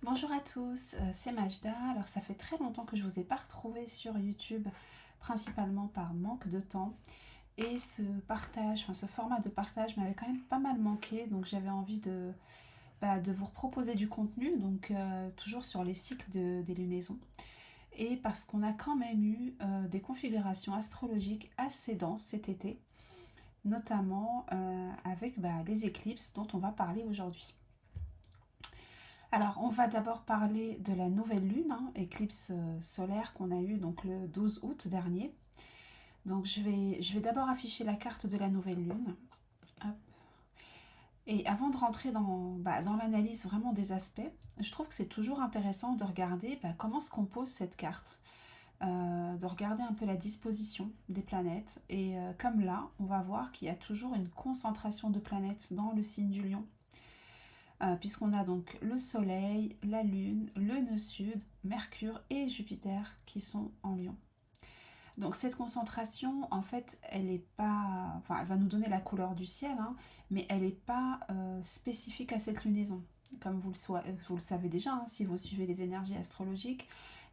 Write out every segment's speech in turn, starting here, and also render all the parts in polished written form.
Bonjour à tous, c'est Majda. Alors ça fait très longtemps que je ne vous ai pas retrouvé sur YouTube, principalement par manque de temps. Et ce partage, ce format de partage m'avait quand même pas mal manqué, donc j'avais envie de vous proposer du contenu, donc toujours sur les cycles des lunaisons. Et parce qu'on a quand même eu des configurations astrologiques assez denses cet été, notamment avec les éclipses dont on va parler aujourd'hui. Alors, on va d'abord parler de la nouvelle lune, éclipse solaire qu'on a eue donc le 12 août dernier. Donc, je vais d'abord afficher la carte de la nouvelle lune. Hop. Et avant de rentrer dans l'analyse vraiment des aspects, je trouve que c'est toujours intéressant de regarder comment se compose cette carte, de regarder un peu la disposition des planètes. Et comme là, on va voir qu'il y a toujours une concentration de planètes dans le signe du lion. Puisqu'on a donc le Soleil, la Lune, le nœud sud, Mercure et Jupiter qui sont en Lion. Donc cette concentration, en fait, elle est pas, enfin, elle va nous donner la couleur du ciel, mais elle n'est pas spécifique à cette lunaison. Comme vous le savez déjà, si vous suivez les énergies astrologiques,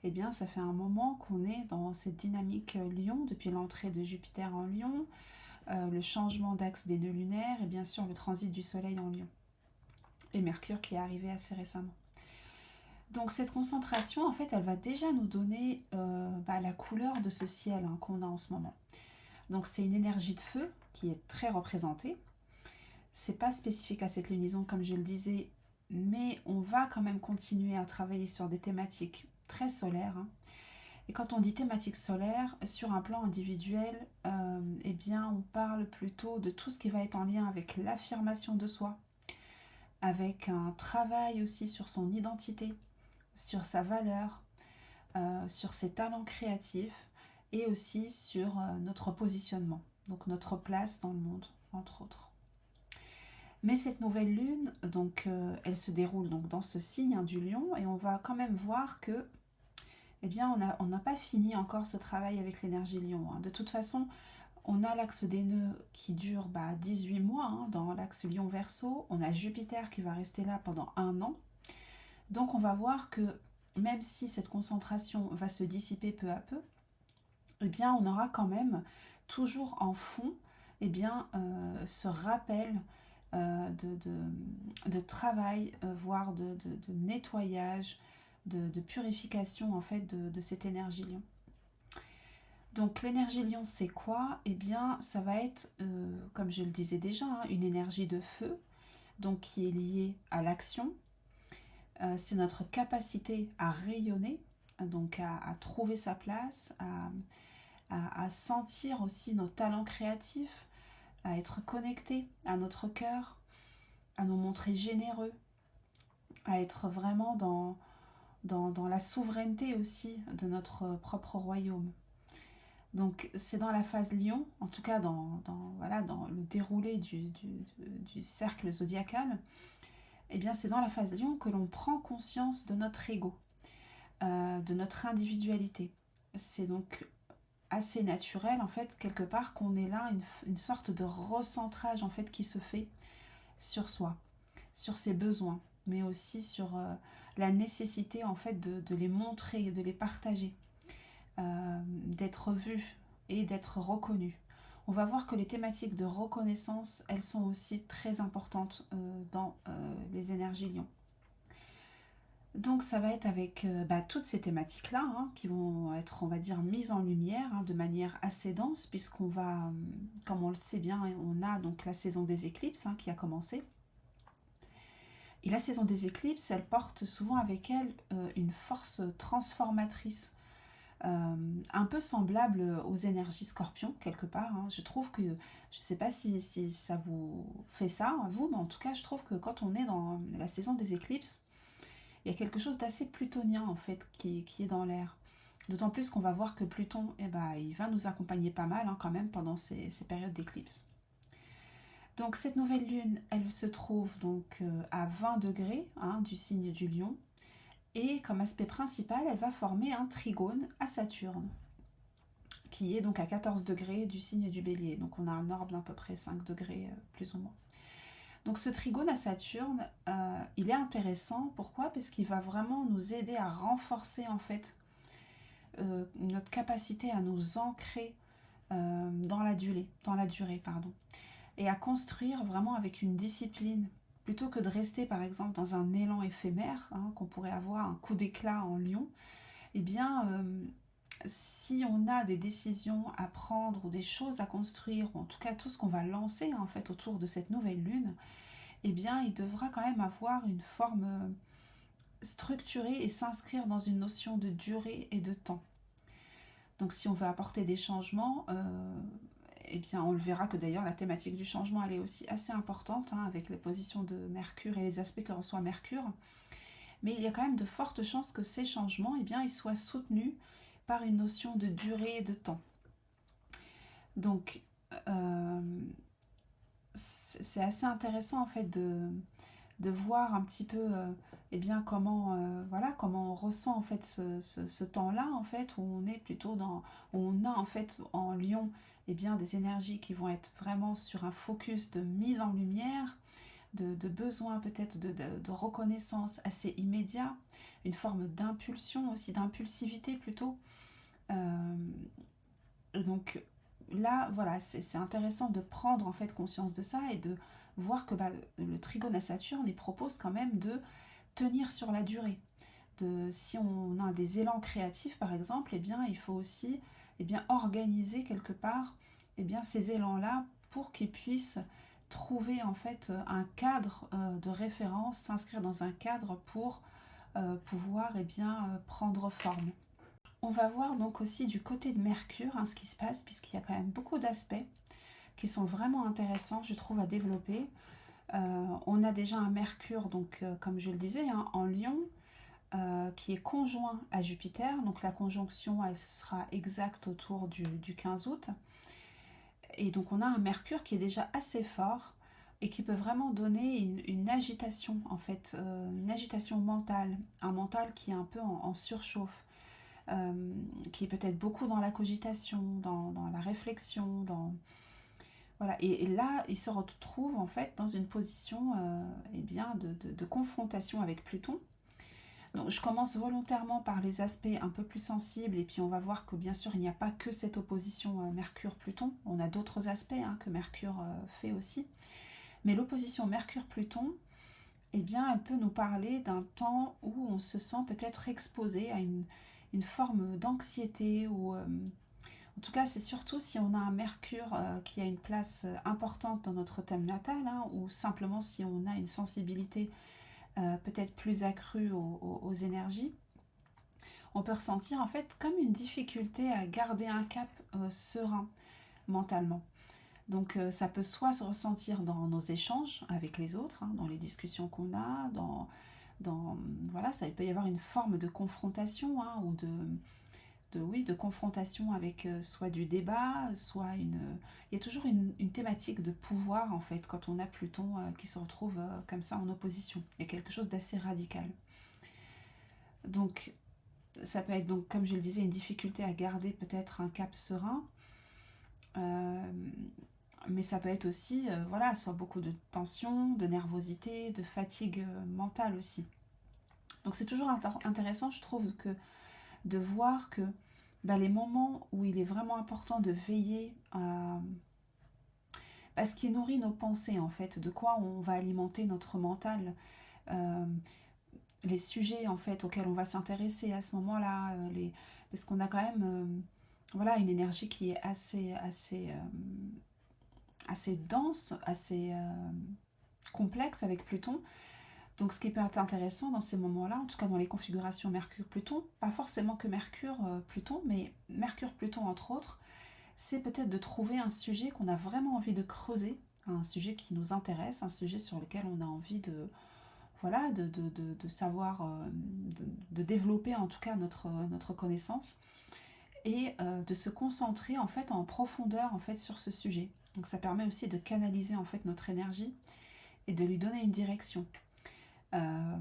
eh bien, ça fait un moment qu'on est dans cette dynamique Lion, depuis l'entrée de Jupiter en Lion, le changement d'axe des nœuds lunaires et bien sûr le transit du Soleil en Lion. Et Mercure qui est arrivé assez récemment. Donc cette concentration, en fait, elle va déjà nous donner la couleur de ce ciel qu'on a en ce moment. Donc c'est une énergie de feu qui est très représentée. C'est pas spécifique à cette lunaison, comme je le disais, mais on va quand même continuer à travailler sur des thématiques très solaires. Et quand on dit thématique solaire, sur un plan individuel, eh bien, on parle plutôt de tout ce qui va être en lien avec l'affirmation de soi, avec un travail aussi sur son identité, sur sa valeur, sur ses talents créatifs et aussi sur notre positionnement, donc notre place dans le monde, entre autres. Mais cette nouvelle lune, donc, elle se déroule donc dans ce signe du lion et on va quand même voir que eh bien, on n'a pas fini encore ce travail avec l'énergie lion. De toute façon, on a l'axe des nœuds qui dure 18 mois dans l'axe lion-verseau. On a Jupiter qui va rester là pendant 1 an. Donc on va voir que même si cette concentration va se dissiper peu à peu, eh bien on aura quand même toujours en fond ce rappel de travail, voire de nettoyage, de purification en fait de cette énergie lion. Donc l'énergie lion c'est quoi? Eh bien ça va être, comme je le disais déjà, une énergie de feu, donc qui est liée à l'action. C'est notre capacité à rayonner, donc à trouver sa place, à sentir aussi nos talents créatifs, à être connecté à notre cœur, à nous montrer généreux, à être vraiment dans la souveraineté aussi de notre propre royaume. Donc c'est dans la phase lion, en tout cas dans le déroulé du cercle zodiacal, eh bien c'est dans la phase lion que l'on prend conscience de notre ego, de notre individualité. C'est donc assez naturel en fait quelque part qu'on ait là une sorte de recentrage en fait qui se fait sur soi, sur ses besoins, mais aussi sur la nécessité en fait de les montrer, de les partager, d'être vu et d'être reconnu. On va voir que les thématiques de reconnaissance, elles sont aussi très importantes dans les énergies lions. Donc ça va être avec toutes ces thématiques-là qui vont être, on va dire, mises en lumière de manière assez dense, puisqu'on va, comme on le sait bien, on a donc la saison des éclipses qui a commencé. Et la saison des éclipses, elle porte souvent avec elle une force transformatrice, un peu semblable aux énergies scorpions, quelque part. Je trouve que, je ne sais pas si ça vous fait ça, à vous, mais en tout cas, je trouve que quand on est dans la saison des éclipses, il y a quelque chose d'assez plutonien en fait qui est dans l'air. D'autant plus qu'on va voir que Pluton, il va nous accompagner pas mal quand même pendant ces périodes d'éclipse. Donc cette nouvelle lune, elle se trouve donc à 20 degrés du signe du lion. Et comme aspect principal, elle va former un trigone à Saturne, qui est donc à 14 degrés du signe du bélier. Donc on a un orbe d'à peu près 5 degrés plus ou moins. Donc ce trigone à Saturne, il est intéressant. Pourquoi? Parce qu'il va vraiment nous aider à renforcer en fait notre capacité à nous ancrer dans la durée, pardon, et à construire vraiment avec une discipline, plutôt que de rester par exemple dans un élan éphémère, hein, qu'on pourrait avoir un coup d'éclat en lion. Eh bien, si on a des décisions à prendre ou des choses à construire, ou en tout cas tout ce qu'on va lancer en fait autour de cette nouvelle lune, eh bien, il devra quand même avoir une forme structurée et s'inscrire dans une notion de durée et de temps. Donc si on veut apporter des changements, eh bien on le verra que d'ailleurs la thématique du changement elle est aussi assez importante, hein, avec les positions de Mercure et les aspects que reçoit Mercure. Mais il y a quand même de fortes chances que ces changements, eh bien, ils soient soutenus par une notion de durée et de temps. Donc euh, c'est assez intéressant en fait de voir un petit peu eh bien comment voilà comment on ressent en fait ce temps-là en fait où on est plutôt dans où on a en fait en Lion eh bien des énergies qui vont être vraiment sur un focus de mise en lumière, de besoin peut-être de reconnaissance assez immédiat, une forme d'impulsion aussi, d'impulsivité plutôt. Euh, donc là, voilà, c'est intéressant de prendre en fait conscience de ça et de voir que le trigone à Saturne, il propose quand même de tenir sur la durée. Si on a des élans créatifs par exemple, eh bien, il faut aussi organiser quelque part ces élans-là pour qu'ils puissent trouver en fait un cadre de référence, s'inscrire dans un cadre pour pouvoir prendre forme. On va voir donc aussi du côté de Mercure ce qui se passe, puisqu'il y a quand même beaucoup d'aspects qui sont vraiment intéressants, je trouve, à développer. On a déjà un Mercure, donc comme je le disais, hein, en Lion, qui est conjoint à Jupiter. Donc la conjonction, elle sera exacte autour du 15 août. Et donc on a un Mercure qui est déjà assez fort et qui peut vraiment donner une agitation, en fait, une agitation mentale, un mental qui est un peu en surchauffe. Qui est peut-être beaucoup dans la cogitation, dans la réflexion, voilà. Et là, il se retrouve en fait dans une position de confrontation avec Pluton. Donc, je commence volontairement par les aspects un peu plus sensibles, et puis on va voir que bien sûr, il n'y a pas que cette opposition Mercure-Pluton, on a d'autres aspects que Mercure fait aussi. Mais l'opposition Mercure-Pluton, eh bien, elle peut nous parler d'un temps où on se sent peut-être exposé à une forme d'anxiété ou en tout cas c'est surtout si on a un Mercure qui a une place importante dans notre thème natal, hein, ou simplement si on a une sensibilité peut-être plus accrue aux énergies, on peut ressentir en fait comme une difficulté à garder un cap serein mentalement. Donc ça peut soit se ressentir dans nos échanges avec les autres, hein, dans les discussions qu'on a, voilà, ça peut y avoir une forme de confrontation, hein, ou de confrontation avec soit du débat, soit il y a toujours une thématique de pouvoir en fait quand on a Pluton qui se retrouve comme ça en opposition. Il y a quelque chose d'assez radical. Donc ça peut être donc comme je le disais une difficulté à garder peut-être un cap serein. Euh, mais ça peut être aussi voilà, soit beaucoup de tension, de nervosité, de fatigue mentale aussi. Donc c'est toujours intéressant, je trouve, de voir que les moments où il est vraiment important de veiller à ce qui nourrit nos pensées, en fait, de quoi on va alimenter notre mental, euh, les sujets en fait auxquels on va s'intéresser à ce moment-là, parce qu'on a quand même voilà, une énergie qui est assez dense, assez complexe avec Pluton. Donc ce qui peut être intéressant dans ces moments-là, en tout cas dans les configurations Mercure-Pluton, pas forcément que Mercure-Pluton, mais Mercure-Pluton entre autres, c'est peut-être de trouver un sujet qu'on a vraiment envie de creuser, un sujet qui nous intéresse, un sujet sur lequel on a envie voilà, de savoir, de développer en tout cas notre connaissance, et de se concentrer en fait en profondeur en fait sur ce sujet. Donc ça permet aussi de canaliser en fait notre énergie et de lui donner une direction. Euh,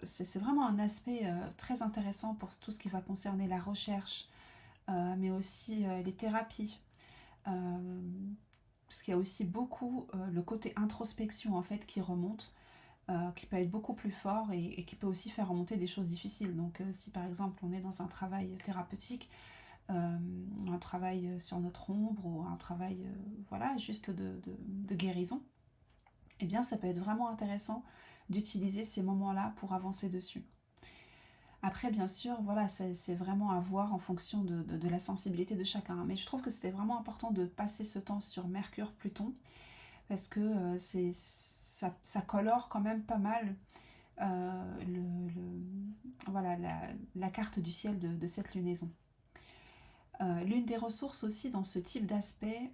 c'est vraiment un aspect très intéressant pour tout ce qui va concerner la recherche, mais aussi les thérapies. Euh, parce qu'il y a aussi beaucoup le côté introspection en fait qui remonte, qui peut être beaucoup plus fort et qui peut aussi faire remonter des choses difficiles. Donc si par exemple on est dans un travail thérapeutique, un travail sur notre ombre ou un travail voilà, juste de guérison, eh bien ça peut être vraiment intéressant d'utiliser ces moments-là pour avancer dessus. Après, bien sûr, voilà, c'est vraiment à voir en fonction de la sensibilité de chacun. Mais je trouve que c'était vraiment important de passer ce temps sur Mercure, Pluton, parce que ça colore quand même pas mal voilà, la carte du ciel de cette lunaison. L'une des ressources aussi dans ce type d'aspect,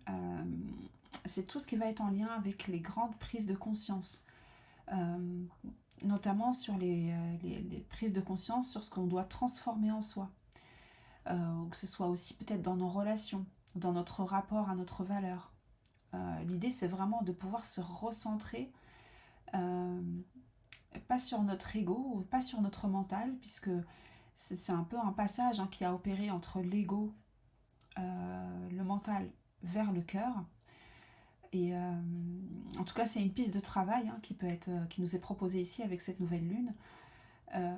c'est tout ce qui va être en lien avec les grandes prises de conscience. Notamment sur les prises de conscience sur ce qu'on doit transformer en soi. Que ce soit aussi peut-être dans nos relations, dans notre rapport à notre valeur. L'idée, c'est vraiment de pouvoir se recentrer, pas sur notre ego, ou pas sur notre mental, puisque c'est un peu un passage qui a opéré entre l'ego, le mental, vers le cœur. Et en tout cas, c'est une piste de travail qui nous est proposée ici avec cette nouvelle lune.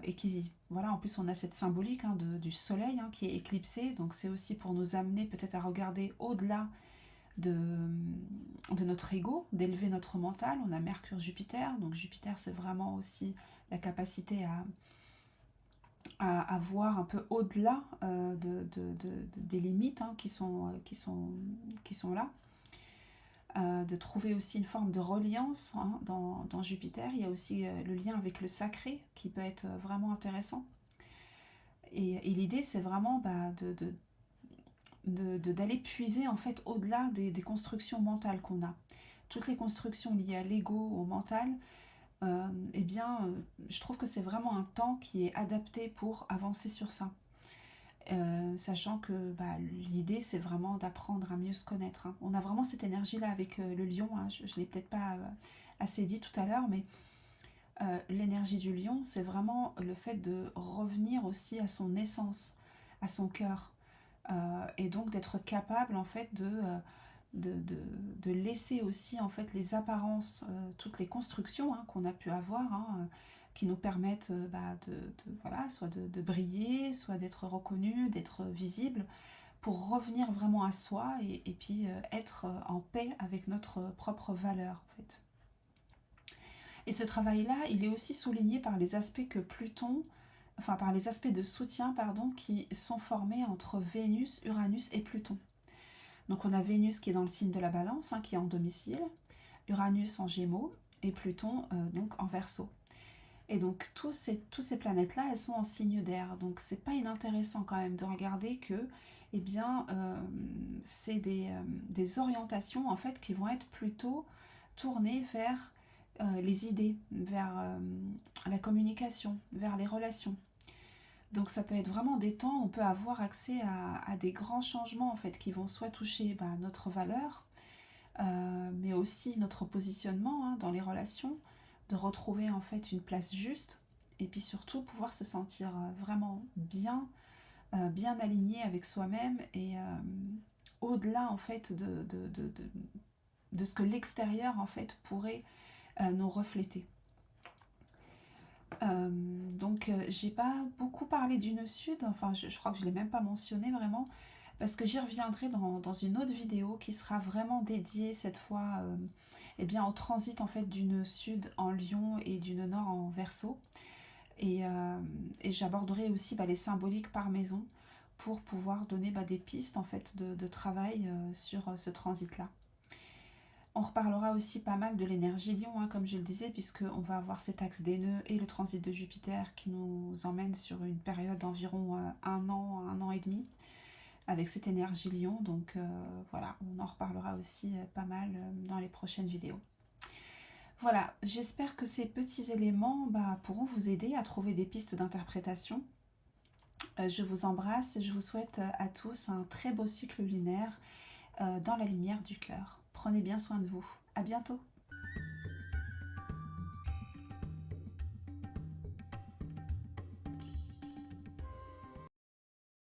Et qui, voilà, en plus on a cette symbolique du soleil qui est éclipsé, donc c'est aussi pour nous amener peut-être à regarder au-delà de notre ego, d'élever notre mental. On a Mercure-Jupiter, donc Jupiter c'est vraiment aussi la capacité à voir un peu au-delà des limites qui sont là. De trouver aussi une forme de reliance dans Jupiter. Il y a aussi le lien avec le sacré qui peut être vraiment intéressant. Et l'idée, c'est vraiment d'aller puiser en fait au-delà des constructions mentales qu'on a. Toutes les constructions liées à l'ego, au mental, je trouve que c'est vraiment un temps qui est adapté pour avancer sur ça. Sachant que l'idée c'est vraiment d'apprendre à mieux se connaître. On a vraiment cette énergie là avec le lion, je ne l'ai peut-être pas assez dit tout à l'heure, mais l'énergie du lion c'est vraiment le fait de revenir aussi à son essence, à son cœur, et donc d'être capable en fait de laisser aussi en fait les apparences, toutes les constructions qu'on a pu avoir, qui nous permettent voilà, soit de briller, soit d'être reconnu, d'être visible, pour revenir vraiment à soi et puis être en paix avec notre propre valeur en fait. Et ce travail-là, il est aussi souligné par les aspects que Pluton, enfin par les aspects de soutien, pardon, qui sont formés entre Vénus, Uranus et Pluton. Donc on a Vénus qui est dans le signe de la Balance, qui est en domicile, Uranus en Gémeaux et Pluton donc en Verseau. Et donc tous ces planètes-là, elles sont en signe d'air. Donc c'est pas inintéressant quand même de regarder que c'est des orientations en fait qui vont être plutôt tournées vers les idées, vers la communication, vers les relations. Donc ça peut être vraiment des temps où on peut avoir accès à des grands changements en fait qui vont soit toucher notre valeur, mais aussi notre positionnement dans les relations, de retrouver en fait une place juste et puis surtout pouvoir se sentir vraiment bien aligné avec soi-même et au-delà en fait de ce que l'extérieur en fait pourrait nous refléter. Donc j'ai pas beaucoup parlé du nœud sud, enfin je crois que je l'ai même pas mentionné vraiment, parce que j'y reviendrai dans une autre vidéo qui sera vraiment dédiée cette fois au transit en fait du nœud sud en Lion et du nœud nord en Verseau, et j'aborderai aussi les symboliques par maison pour pouvoir donner des pistes en fait de travail sur ce transit là. On reparlera aussi pas mal de l'énergie Lion, comme je le disais, puisqu'on va avoir cet axe des nœuds et le transit de Jupiter qui nous emmène sur une période d'environ un an et demi, avec cette énergie Lion. Donc voilà, on en reparlera aussi pas mal dans les prochaines vidéos. Voilà, j'espère que ces petits éléments pourront vous aider à trouver des pistes d'interprétation. Je vous embrasse et je vous souhaite à tous un très beau cycle lunaire dans la lumière du cœur. Prenez bien soin de vous. À bientôt.